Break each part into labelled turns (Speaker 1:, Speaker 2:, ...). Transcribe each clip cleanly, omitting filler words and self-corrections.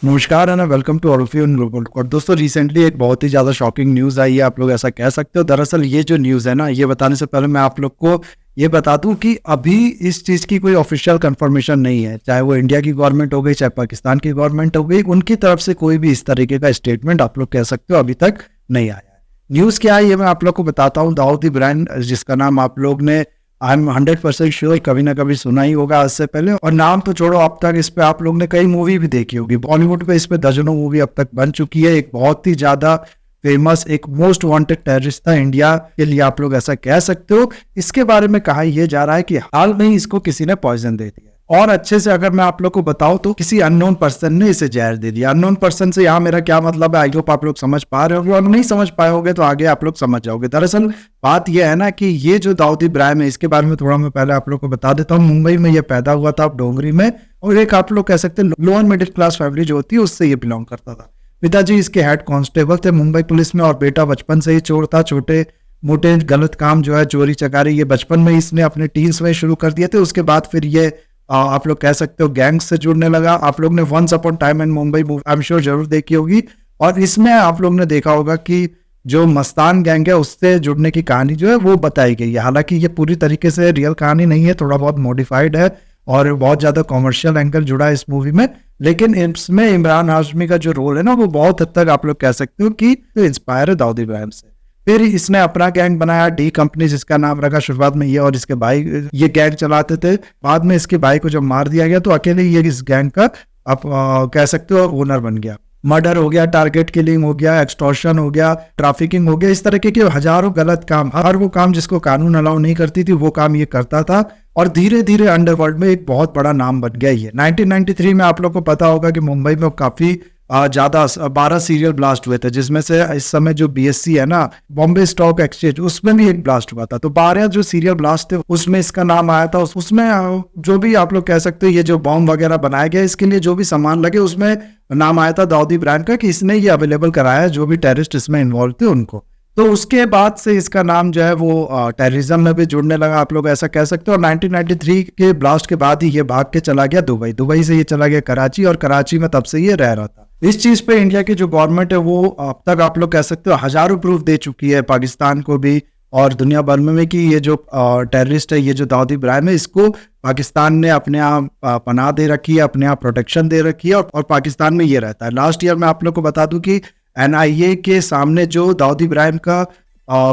Speaker 1: नमस्कार and welcome to ऑरोफियन global. और दोस्तों रिसेंटली एक बहुत ही ज़्यादा शॉकिंग न्यूज़ आई है, आप लोग ऐसा कह सकते हो। दरअसल ये जो न्यूज़ है ना, ये बताने से पहले मैं आप लोग को ये बता दूं कि अभी इस चीज़ की कोई ऑफिशियल कंफर्मेशन नहीं है, चाहे वो इंडिया की गवर्नमेंट हो गई, चाहे पाकिस्तान की गवर्नमेंट हो गई, उनकी तरफ से कोई भी इस तरीके का स्टेटमेंट आप लोग कह सकते हो अभी तक नहीं आया है। न्यूज़ क्या है ये मैं आप लोग को बताता हूँ। दाऊद इब्राहिम, जिसका नाम आप लोग ने आई एम 100% श्योर कभी ना कभी सुना ही होगा आज से पहले, और नाम तो छोड़ो, अब तक इस पे आप लोग ने कई मूवी भी देखी होगी। बॉलीवुड पे इस पे दर्जनों मूवी अब तक बन चुकी है। एक बहुत ही ज्यादा फेमस, एक मोस्ट वांटेड टेररिस्ट था इंडिया के लिए, आप लोग ऐसा कह सकते हो। इसके बारे में कहा यह जा रहा है कि हाल में ही इसको किसी ने पॉइजन दे दिया, और अच्छे से अगर मैं आप लोग को बताऊं तो किसी अननोन पर्सन ने इसे जहर दे दिया। अननोन पर्सन से यहाँ मेरा क्या मतलब है, आई होप आप लोग समझ पा रहे होंगे, और नहीं समझ पाए होंगे तो आगे आप लोग समझ जाओगे। दरअसल बात यह है ना कि ये जो दाऊद इब्राहिम है, इसके बारे में थोड़ा मैं पहले आप लोग को बता देता हूँ। मुंबई में ये पैदा हुआ था, डोंगरी में, और एक आप लोग कह सकते हैं लोअर मिडिल क्लास फैमिली जो होती है उससे ये बिलोंग करता था। पिताजी इसके हेड कांस्टेबल थे मुंबई पुलिस में, और बेटा बचपन से ही चोर था। छोटे मोटे गलत काम जो है, चोरी चकारी, ये बचपन में इसने अपने टीन्स में शुरू कर दिए थे। उसके बाद फिर ये आप लोग कह सकते हो गैंग से जुड़ने लगा। आप लोग ने once upon time in Mumbai I am sure जरूर देखी होगी, और इसमें आप लोग ने देखा होगा कि जो मस्तान गैंग है उससे जुड़ने की कहानी जो है वो बताई गई है। हालांकि ये पूरी तरीके से रियल कहानी नहीं है, थोड़ा बहुत मॉडिफाइड है, और बहुत ज्यादा कॉमर्शियल एंगल जुड़ा है इस मूवी में। लेकिन इसमें इमरान हाशमी का जो रोल है ना, वो बहुत हद तक आप लोग कह सकते हो कि इंस्पायर है दाऊद इब्राहिम से। फिर इसने अपना गैंग बनाया, डी कंपनी, जिसका नाम रखा शुरुआत में ये और इसके भाई ये गैंग चलाते थे। बाद में इसके भाई को जब मार दिया गया तो अकेले ये इस गैंग का आप कह सकते हो ओनर बन गया। मर्डर हो गया, टारगेट किलिंग हो गया, एक्सटॉर्शन हो गया, ट्रैफिकिंग हो गया, इस तरह के हजारों गलत काम, हर वो काम जिसको कानून अलाउ नहीं करती थी वो काम ये करता था। और धीरे धीरे अंडरवर्ल्ड में एक बहुत बड़ा नाम बन गया ये। 1993 में आप लोग को पता होगा कि मुंबई में काफी ज्यादा 12 सीरियल ब्लास्ट हुए थे, जिसमें से इस समय जो बीएससी है ना, बॉम्बे स्टॉक एक्सचेंज, उसमें भी एक ब्लास्ट हुआ था। तो 12 जो सीरियल ब्लास्ट थे उसमें इसका नाम आया था। उसमें जो भी आप लोग कह सकते हो ये जो बॉम्ब वगैरह बनाया गया, इसके लिए जो भी सामान लगे उसमें नाम आया था दाऊद इब्राहिम का, कि इसने ये अवेलेबल कराया जो भी टेररिस्ट इसमें इन्वॉल्व थे उनको। तो उसके बाद से इसका नाम जो है वो टेररिज्म में भी जुड़ने लगा, आप लोग ऐसा कह सकते हो। और 1993 के ब्लास्ट के बाद ही ये भाग के चला गया दुबई, दुबई से ये चला गया कराची, और कराची में तब से ये रह रहा था। इस चीज पे इंडिया की जो गवर्नमेंट है वो अब तक आप लोग कह सकते हो हजारों प्रूफ दे चुकी है पाकिस्तान को भी और दुनिया भर में कि ये जो टेररिस्ट है, ये जो दाऊद इब्राहिम है, इसको पाकिस्तान ने अपने यहाँ पनाह दे रखी है, अपने यहाँ प्रोटेक्शन दे रखी है, और पाकिस्तान में ये रहता है। लास्ट ईयर मैं आप लोग को बता दूं कि एनआईए के सामने जो दाऊद इब्राहिम का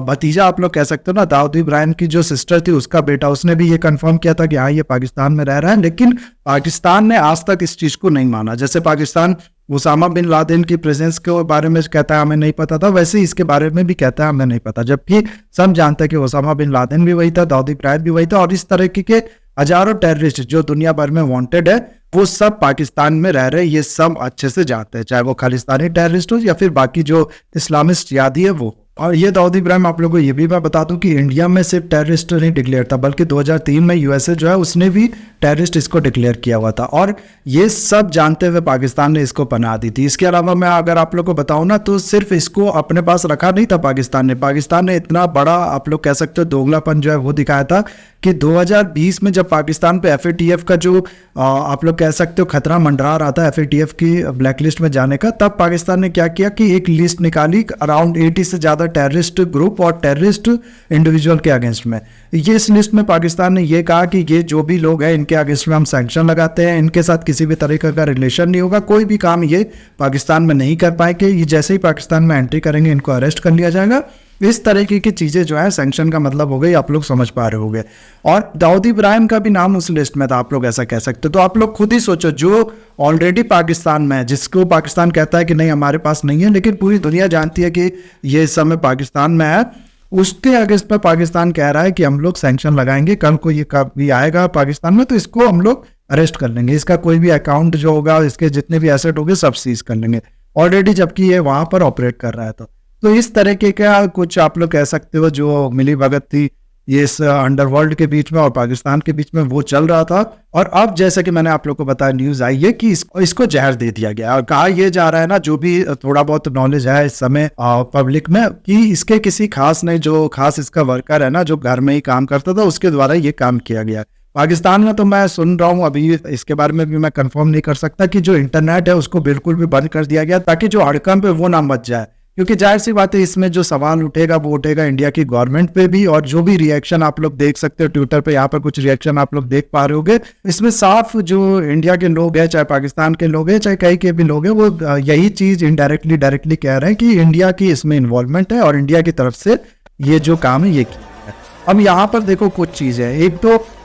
Speaker 1: भतीजा आप लोग कह सकते हो ना, दाऊद इब्राहिम की जो सिस्टर थी उसका बेटा, उसने भी ये कंफर्म किया था कि हाँ ये पाकिस्तान में रह रहा है। लेकिन पाकिस्तान ने आज तक इस चीज को नहीं माना। जैसे पाकिस्तान उसामा बिन लादेन की प्रेजेंस के बारे में कहता है हमें नहीं पता था, वैसे इसके बारे में भी कहता है हमें नहीं पता, जबकि सब जानते हैं कि उसामा बिन लादेन भी वही था, दाऊद इब्राहिम भी वही था, और इस तरह के हजारों टेररिस्ट जो दुनिया भर में वांटेड है वो सब पाकिस्तान में रह रहे हैं। ये सब अच्छे से जानते हैं, चाहे वो खालिस्तानी टेररिस्ट हो या फिर बाकी जो इस्लामिस्ट जिहादी है वो। और ये दाऊद इब्राहिम आप लोगों को ये भी मैं बता दूं कि इंडिया में सिर्फ टेररिस्ट नहीं डिक्लेयर था, बल्कि 2003 में यूएसए जो है उसने भी टेररिस्ट इसको डिक्लेयर किया हुआ था, और ये सब जानते हुए पाकिस्तान ने इसको पनाह दी थी। इसके अलावा मैं अगर आप लोग को बताऊं ना, तो सिर्फ इसको अपने पास रखा नहीं था पाकिस्तान ने इतना बड़ा आप लोग कह सकते हो दोगलापन जो है वो दिखाया था कि 2020 में जब पाकिस्तान पे एफएटीएफ का जो आप लोग कह सकते हो खतरा मंडरा रहा था एफएटीएफ की ब्लैकलिस्ट में जाने का, तब पाकिस्तान ने क्या किया कि एक लिस्ट निकाली अराउंड 80 से ज्यादा टेररिस्ट ग्रुप और टेररिस्ट इंडिविजुअल के अगेंस्ट में। ये इस लिस्ट में पाकिस्तान ने ये कहा कि ये जो भी लोग हैं इनके अगेंस्ट में हम सैंक्शन लगाते हैं, इनके साथ किसी भी तरीके का रिलेशन नहीं होगा, कोई भी काम ये पाकिस्तान में नहीं कर पाएंगे, ये जैसे ही पाकिस्तान में एंट्री करेंगे इनको अरेस्ट कर लिया जाएगा। इस तरीके की चीजें जो है सैंक्शन का मतलब हो गई, आप लोग समझ पा रहे होंगे। और दाऊद इब्राहिम का भी नाम उस लिस्ट में था, आप लोग ऐसा कह सकते हो। तो आप लोग खुद ही सोचो, जो ऑलरेडी पाकिस्तान में है, जिसको पाकिस्तान कहता है कि नहीं हमारे पास नहीं है, लेकिन पूरी दुनिया जानती है कि ये इस समय पाकिस्तान में है, उसके अगेंस्ट में पाकिस्तान कह रहा है कि हम लोग सैंक्शन लगाएंगे, कल को ये कभी आएगा पाकिस्तान में तो इसको हम लोग अरेस्ट कर लेंगे, इसका कोई भी अकाउंट जो होगा, इसके जितने भी एसेट होंगे सब सीज कर लेंगे, ऑलरेडी जबकि ये वहां पर ऑपरेट कर रहा है। तो इस तरह के क्या कुछ आप लोग कह सकते हो जो मिली भगत थी ये इस अंडरवर्ल्ड के बीच में और पाकिस्तान के बीच में वो चल रहा था। और अब जैसे कि मैंने आप लोग को बताया, न्यूज आई है कि इसको जहर दे दिया गया, और कहा यह जा रहा है ना, जो भी थोड़ा बहुत नॉलेज है इस समय पब्लिक में, कि इसके किसी खास नहीं, जो खास इसका वर्कर है ना जो घर में ही काम करता था उसके द्वारा ये काम किया गया। पाकिस्तान में तो मैं सुन रहा हूँ अभी, इसके बारे में भी मैं कंफर्म नहीं कर सकता कि जो इंटरनेट है उसको बिल्कुल भी बंद कर दिया गया ताकि जो हड़कंप है वो ना मच जाए, क्योंकि जाहिर सी बात है इसमें जो सवाल उठेगा वो उठेगा इंडिया की गवर्नमेंट पे भी। और जो भी रिएक्शन आप लोग देख सकते हो ट्विटर पे, यहाँ पर कुछ रिएक्शन आप लोग देख पा रहे होगे, इसमें साफ जो इंडिया के लोग हैं, चाहे पाकिस्तान के लोग हैं, चाहे कहीं के भी लोग हैं, वो यही चीज इनडायरेक्टली डायरेक्टली कह रहे हैं कि इंडिया की इसमें इन्वॉल्वमेंट है और इंडिया की तरफ से ये जो काम है ये किया है। अब यहाँ पर देखो कुछ चीज है,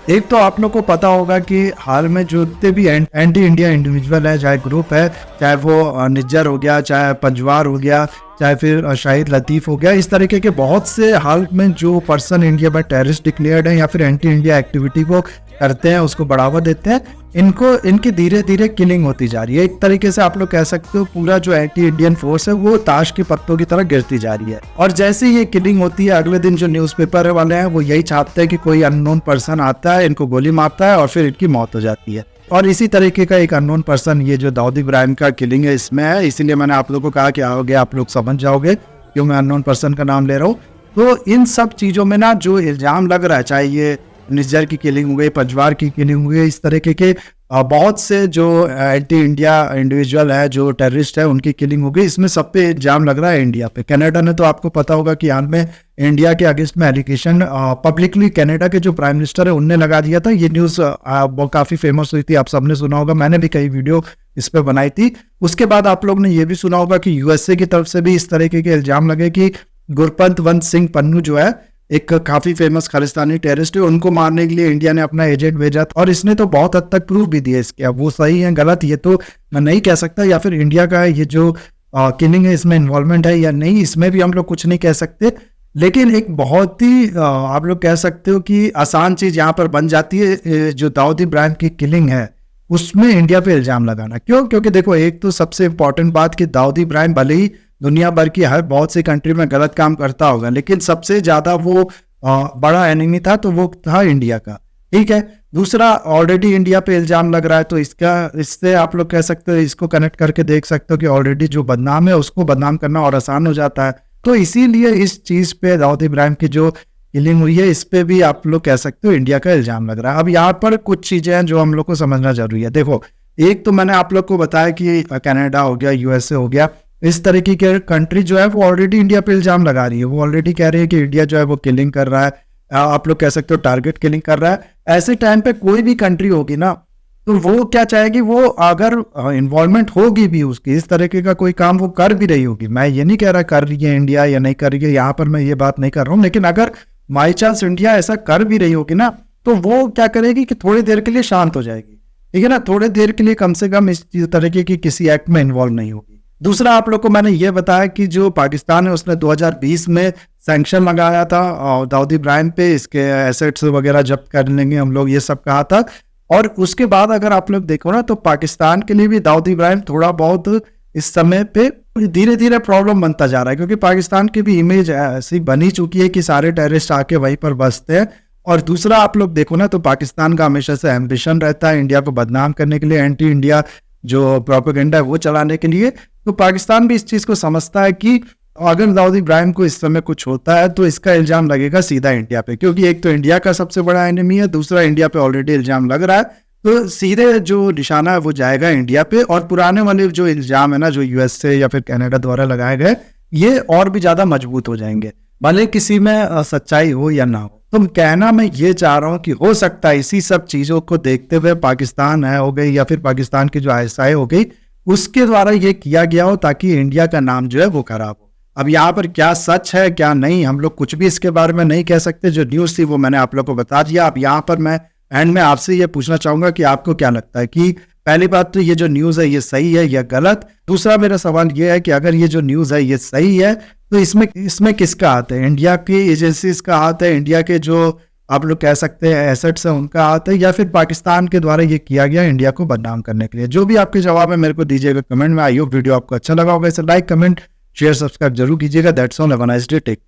Speaker 1: एक तो आप लोग को पता होगा कि हाल में जो जितने भी एंटी इंडिया इंडिविजुअल है, चाहे ग्रुप है, चाहे वो निज्जर हो गया, चाहे पंजवार हो गया, चाहे फिर शाहिद लतीफ हो गया, इस तरीके के बहुत से हाल में जो पर्सन इंडिया में टेररिस्ट डिक्लेयर्ड है या फिर एंटी इंडिया एक्टिविटी को करते हैं, उसको बढ़ावा देते हैं, इनकी धीरे धीरे किलिंग होती जा रही है। एक तरीके से आप लोग कह सकते हो पूरा जो एंटी इंडियन फोर्स है वो ताश के पत्तों की तरह गिरती जा रही है। और जैसे ये किलिंग होती है, अगले दिन जो न्यूज़पेपर वाले हैं वो यही चाहते हैं कि कोई अननोन पर्सन आता है, इनको गोली मारता है और फिर इनकी मौत हो जाती है। और इसी तरीके का एक अननोन पर्सन ये जो दाऊद इब्राहिम का किलिंग है इसमें है, इसीलिए मैंने आप लोगों को कहा कि आओगे आप लोग समझ जाओगे क्यों मैं अननोन पर्सन का नाम ले रहा हूँ। तो इन सब चीज़ों में ना जो इल्ज़ाम लग रहा है, चाहे ये निज्जर की किलिंग हो गई, पंजवार की किलिंग हो गई, इस तरीके के बहुत से जो एंटी इंडिया इंडिविजुअल है, जो टेररिस्ट है, उनकी किलिंग हो गई, इसमें सब पे इल्जाम लग रहा है इंडिया पे। कनाडा ने तो आपको पता होगा कि हाल में इंडिया के अगेंस्ट में एलिगेशन पब्लिकली कनाडा के जो प्राइम मिनिस्टर है उनने लगा दिया था। ये न्यूज़ काफ़ी फेमस हुई थी, आप सबने सुना होगा, मैंने भी कई वीडियो इस पे बनाई थी। उसके बाद आप लोग ने ये भी सुना होगा कि यूएसए की तरफ से भी इस तरीके के इल्जाम लगे कि गुरपंत सिंह पन्नू जो है, एक काफी फेमस खालिस्तानी टेररिस्ट है, उनको मारने के लिए इंडिया ने अपना एजेंट भेजा था। और इसने तो बहुत हद तक प्रूफ भी दिया इसके, अब वो सही है गलत ये तो मैं नहीं कह सकता, या फिर इंडिया का ये जो किलिंग है इसमें इन्वॉल्वमेंट है या नहीं, इसमें भी हम लोग कुछ नहीं कह सकते। लेकिन एक बहुत ही आप लोग कह सकते हो कि आसान चीज यहाँ पर बन जाती है, जो दाऊद इब्राहिम की किलिंग है उसमें इंडिया पे इल्जाम लगाना। क्यों? क्योंकि देखो एक तो सबसे इंपॉर्टेंट बात कि दाऊद इब्राहिम भले ही दुनिया भर की हर बहुत सी कंट्री में गलत काम करता होगा, लेकिन सबसे ज्यादा वो बड़ा एनिमी था तो वो था इंडिया का, ठीक है। दूसरा, ऑलरेडी इंडिया पे इल्जाम लग रहा है, तो इससे आप लोग कह सकते हो, इसको कनेक्ट करके देख सकते हो कि ऑलरेडी जो बदनाम है उसको बदनाम करना और आसान हो जाता है। तो इसीलिए इस चीज पे दाऊद इब्राहिम की जो किलिंग हुई है इस पे भी आप लोग कह सकते हो इंडिया का इल्जाम लग रहा है। अब यहाँ पर कुछ चीजें हैं जो हम लोग को समझना जरूरी है। देखो, एक तो मैंने आप लोग को बताया कि कनाडा हो गया, यूएसए हो गया, इस तरीके के कंट्री जो है वो ऑलरेडी इंडिया पे इल्जाम लगा रही है, वो ऑलरेडी कह रही है कि इंडिया जो है वो किलिंग कर रहा है, आप लोग कह सकते हो टारगेट किलिंग कर रहा है। ऐसे टाइम पे कोई भी कंट्री होगी ना, तो वो क्या चाहेगी, वो अगर इन्वॉल्वमेंट होगी भी उसकी, इस तरीके का कोई काम वो कर भी रही होगी, मैं ये नहीं कह रहा कर रही है इंडिया या नहीं कर रही है, यहाँ पर मैं ये बात नहीं कर रहा हूँ, लेकिन अगर बाई चांस इंडिया ऐसा कर भी रही होगी ना, तो वो क्या करेगी कि थोड़ी देर के लिए शांत हो जाएगी, ठीक है ना, थोड़ी देर के लिए कम से कम इस तरीके की किसी एक्ट में इन्वॉल्व नहीं होगी। दूसरा, आप लोग को मैंने ये बताया कि जो पाकिस्तान है उसने 2020 में सैंक्शन लगाया था दाऊद इब्राहिम पे, इसके एसेट्स वगैरह जब्त कर लेंगे हम लोग, ये सब कहा था। और उसके बाद अगर आप लोग देखो ना, तो पाकिस्तान के लिए भी दाऊद इब्राहिम थोड़ा बहुत इस समय पे धीरे धीरे प्रॉब्लम बनता जा रहा है, क्योंकि पाकिस्तान की भी इमेज ऐसी बनी चुकी है कि सारे टेररिस्ट आके वहीं पर बसते हैं। और दूसरा, आप लोग देखो ना, तो पाकिस्तान का हमेशा से एम्बिशन रहता है इंडिया को बदनाम करने के लिए, एंटी इंडिया जो प्रोपेगेंडा है वो चलाने के लिए। तो पाकिस्तान भी इस चीज को समझता है कि अगर दाऊद इब्राहिम को इस समय कुछ होता है तो इसका इल्जाम लगेगा सीधा इंडिया पे, क्योंकि एक तो इंडिया का सबसे बड़ा एनिमी है, दूसरा इंडिया पे ऑलरेडी इल्जाम लग रहा है, तो सीधे जो निशाना है वो जाएगा इंडिया पे। और पुराने वाले जो इल्जाम है ना, जो यूएसए या फिर कनाडा द्वारा लगाए गए, ये और भी ज्यादा मजबूत हो जाएंगे, भले किसी में सच्चाई हो या ना हो। तो कहना मैं ये चाह रहा हूँ कि हो सकता है इसी सब चीजों को देखते हुए पाकिस्तान है हो गई या फिर पाकिस्तान की जो आईएसआई हो गई, उसके द्वारा ये किया गया हो ताकि इंडिया का नाम जो है वो खराब हो। अब यहाँ पर क्या सच है क्या नहीं, हम लोग कुछ भी इसके बारे में नहीं कह सकते। जो न्यूज़ थी वो मैंने आप लोग को बता दिया। अब यहाँ पर मैं एंड में आपसे ये पूछना चाहूंगा कि आपको क्या लगता है कि पहली बात तो ये जो न्यूज़ है ये सही है या गलत। दूसरा मेरा सवाल ये है कि अगर ये जो न्यूज़ है ये सही है तो इसमें किसका हाथ है, इंडिया की एजेंसीज का हाथ है, इंडिया के जो आप लोग कह सकते हैं एसेट्स है उनका हाथ है, या फिर पाकिस्तान के द्वारा ये किया गया इंडिया को बदनाम करने के लिए। जो भी आपके जवाब है मेरे को दीजिएगा कमेंट में। आई होप वीडियो आपको अच्छा लगा होगा। इसे लाइक कमेंट शेयर सब्सक्राइब जरूर कीजिएगा। That's all, have a nice day, take